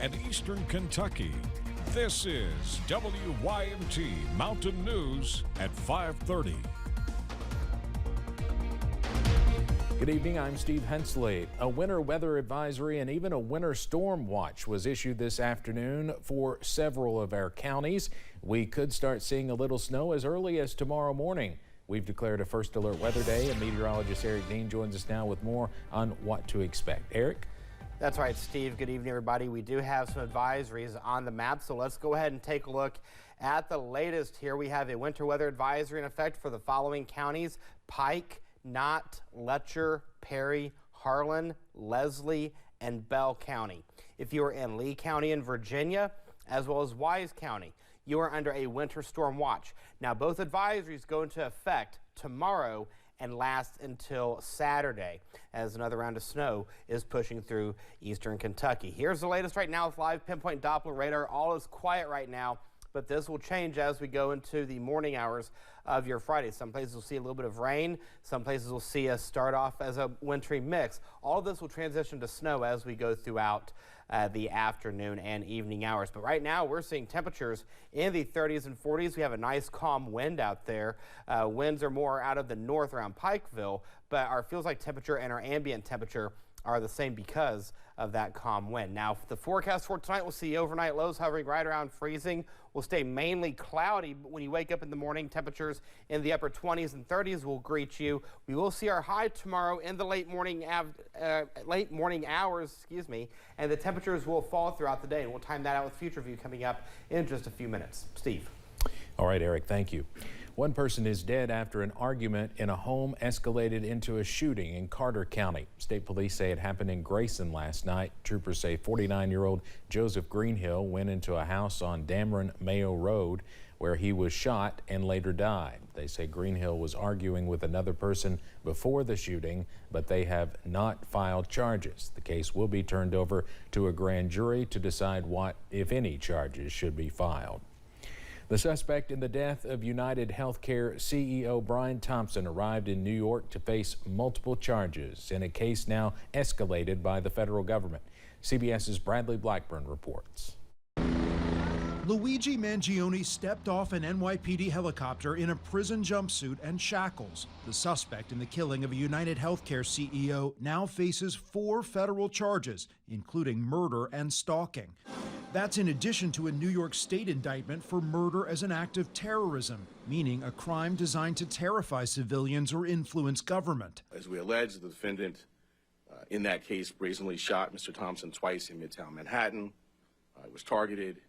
and eastern Kentucky. This is WYMT Mountain News at 5:30. Good evening, I'm Steve Hensley. A winter weather advisory and even a winter storm watch was issued this afternoon for several of our counties. We could start seeing a little snow as early as tomorrow morning. We've declared a first alert weather day, and meteorologist Eric Dean joins us now with more on what to expect. Eric? That's right, Steve. Good evening, everybody. We do have some advisories on the map, so let's go ahead and take a look at the latest here. We have a winter weather advisory in effect for the following counties: Pike, Knott, Letcher, Perry, Harlan, Leslie, and Bell County. If you are in Lee County in Virginia, as well as Wise County, you are under a winter storm watch. Now, both advisories go into effect tomorrow and last until Saturday, as another round of snow is pushing through eastern Kentucky. Here's the latest right now with live pinpoint Doppler radar. All is quiet right now, but this will change as we go into the morning hours of your Friday. Some places will see a little bit of rain. Some places will see us start off as a wintry mix. All of this will transition to snow as we go throughout the afternoon and evening hours. But right now we're seeing temperatures in the 30s and 40s. We have a nice calm wind out there. Winds are more out of the north around Pikeville, but our feels like temperature and our ambient temperature are the same because of that calm wind. Now, the forecast for tonight, we'll see overnight lows hovering right around freezing. Will stay mainly cloudy, but when you wake up in the morning, temperatures in the upper 20s and 30s will greet you. We will see our high tomorrow in the late morning hours, and the temperatures will fall throughout the day. And we'll time that out with Future View coming up in just a few minutes. Steve. All right, Eric, thank you. One person is dead after an argument in a home escalated into a shooting in Carter County. State police say it happened in Grayson last night. Troopers say 49-year-old Joseph Greenhill went into a house on Dameron Mayo Road where he was shot and later died. They say Greenhill was arguing with another person before the shooting, but they have not filed charges. The case will be turned over to a grand jury to decide what, if any, charges should be filed. The suspect in the death of United Healthcare CEO Brian Thompson arrived in New York to face multiple charges in a case now escalated by the federal government. CBS's Bradley Blackburn reports. Luigi Mangione stepped off an NYPD helicopter in a prison jumpsuit and shackles. The suspect in the killing of a United Healthcare CEO now faces 4 federal charges, including murder and stalking. That's in addition to a New York State indictment for murder as an act of terrorism, meaning a crime designed to terrify civilians or influence government. As we allege, the defendant in that case brazenly shot Mr. Thompson twice in Midtown Manhattan. It was targeted,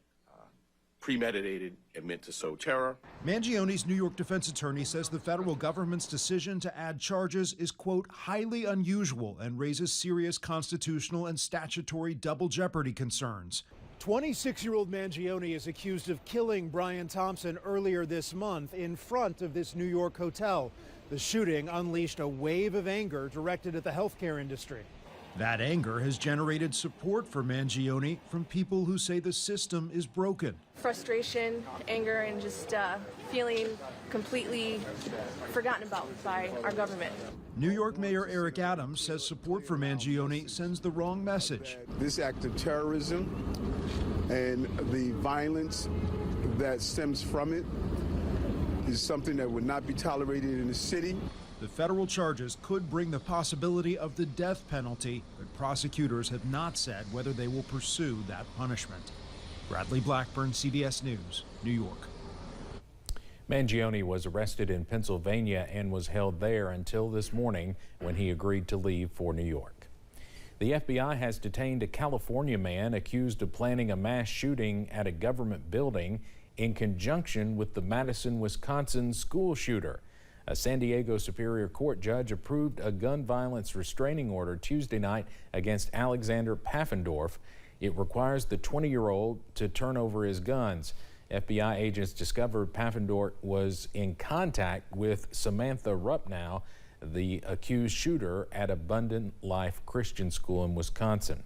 premeditated, and meant to sow terror. Mangione's New York defense attorney says the federal government's decision to add charges is, quote, highly unusual and raises serious constitutional and statutory double jeopardy concerns. 26-year-old Mangione is accused of killing Brian Thompson earlier this month in front of this New York hotel. The shooting unleashed a wave of anger directed at the healthcare industry. That anger has generated support for Mangione from people who say the system is broken. Frustration, anger, and just feeling completely forgotten about by our government. New York Mayor Eric Adams says support for Mangione sends the wrong message. This act of terrorism and the violence that stems from it is something that would not be tolerated in the city. The federal charges could bring the possibility of the death penalty, but prosecutors have not said whether they will pursue that punishment. Bradley Blackburn, CBS News, New York. Mangione was arrested in Pennsylvania and was held there until this morning when he agreed to leave for New York. The FBI has detained a California man accused of planning a mass shooting at a government building in conjunction with the Madison, Wisconsin school shooter. A San Diego Superior Court judge approved a gun violence restraining order Tuesday night against Alexander Paffendorf. It requires the 20-year-old to turn over his guns. FBI agents discovered Paffendorf was in contact with Samantha Rupnow, the accused shooter, at Abundant Life Christian School in Wisconsin.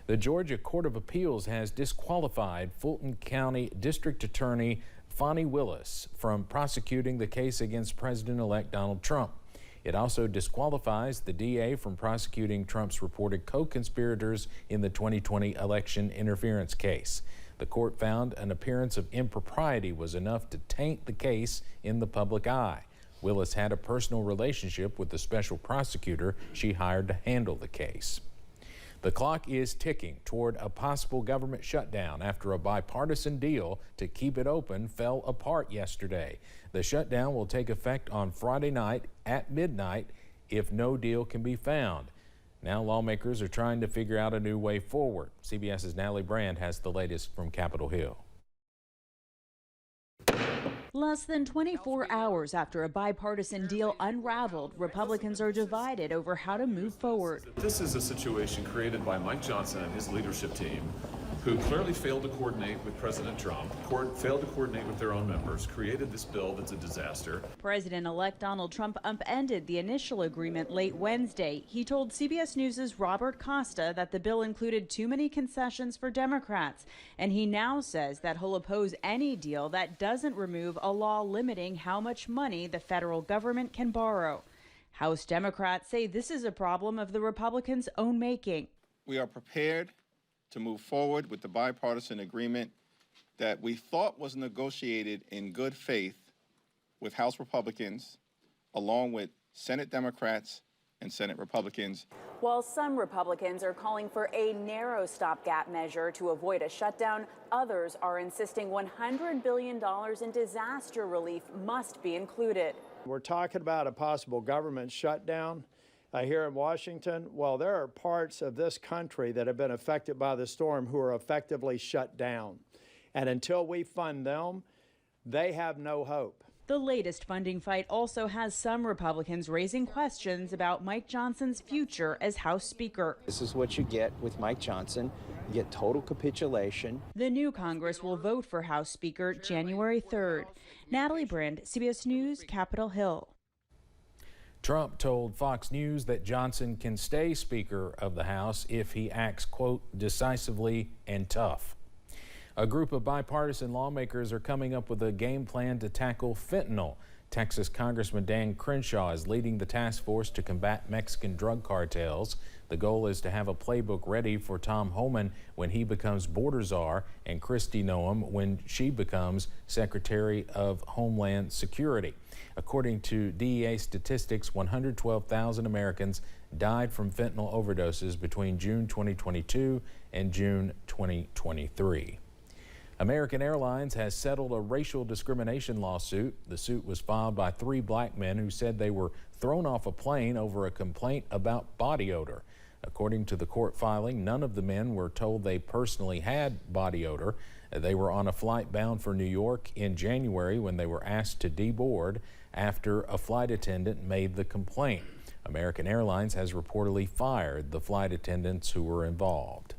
The Georgia Court of Appeals has disqualified Fulton County District Attorney Fani Willis from prosecuting the case against President-elect Donald Trump. It also disqualifies the DA from prosecuting Trump's reported co-conspirators in the 2020 election interference case. The court found an appearance of impropriety was enough to taint the case in the public eye. Willis had a personal relationship with the special prosecutor she hired to handle the case. The clock is ticking toward a possible government shutdown after a bipartisan deal to keep it open fell apart yesterday. The shutdown will take effect on Friday night at midnight if no deal can be found. Now lawmakers are trying to figure out a new way forward. CBS's Natalie Brand has the latest from Capitol Hill. Less than 24 hours after a bipartisan deal unraveled, Republicans are divided over how to move forward. This is a situation created by Mike Johnson and his leadership team, who clearly failed to coordinate with President Trump, failed to coordinate with their own members, created this bill that's a disaster. President-elect Donald Trump upended the initial agreement late Wednesday. He told CBS News' Robert Costa that the bill included too many concessions for Democrats, and he now says that he'll oppose any deal that doesn't remove a law limiting how much money the federal government can borrow. House Democrats say this is a problem of the Republicans' own making. We are prepared to move forward with the bipartisan agreement that we thought was negotiated in good faith with House Republicans, along with Senate Democrats and Senate Republicans. While some Republicans are calling for a narrow stopgap measure to avoid a shutdown, others are insisting $100 billion in disaster relief must be included. We're talking about a possible government shutdown here in Washington. Well, there are parts of this country that have been affected by the storm who are effectively shut down. And until we fund them, they have no hope. The latest funding fight also has some Republicans raising questions about Mike Johnson's future as House Speaker. This is what you get with Mike Johnson. You get total capitulation. The new Congress will vote for House Speaker January 3rd. Natalie Brand, CBS News, Capitol Hill. Trump told Fox News that Johnson can stay Speaker of the House if he acts, quote, decisively and tough. A group of bipartisan lawmakers are coming up with a game plan to tackle fentanyl. Texas Congressman Dan Crenshaw is leading the task force to combat Mexican drug cartels. The goal is to have a playbook ready for Tom Homan when he becomes border czar and Kristi Noem when she becomes Secretary of Homeland Security. According to DEA statistics, 112,000 Americans died from fentanyl overdoses between June 2022 and June 2023. American Airlines has settled a racial discrimination lawsuit. The suit was filed by 3 black men who said they were thrown off a plane over a complaint about body odor. According to the court filing, none of the men were told they personally had body odor. They were on a flight bound for New York in January when they were asked to deboard after a flight attendant made the complaint. American Airlines has reportedly fired the flight attendants who were involved.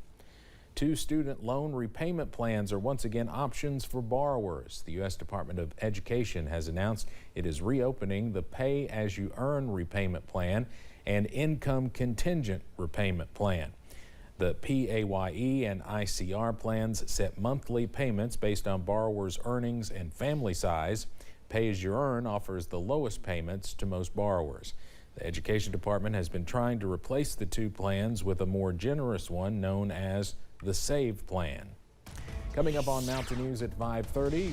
2 student loan repayment plans are once again options for borrowers. The U.S. Department of Education has announced it is reopening the pay-as-you-earn repayment plan and income contingent repayment plan. The PAYE and ICR plans set monthly payments based on borrowers' earnings and family size. Pay-as-you-earn offers the lowest payments to most borrowers. The Education Department has been trying to replace the 2 plans with a more generous one known as the SAVE plan. Coming up on Mountain News at 5:30.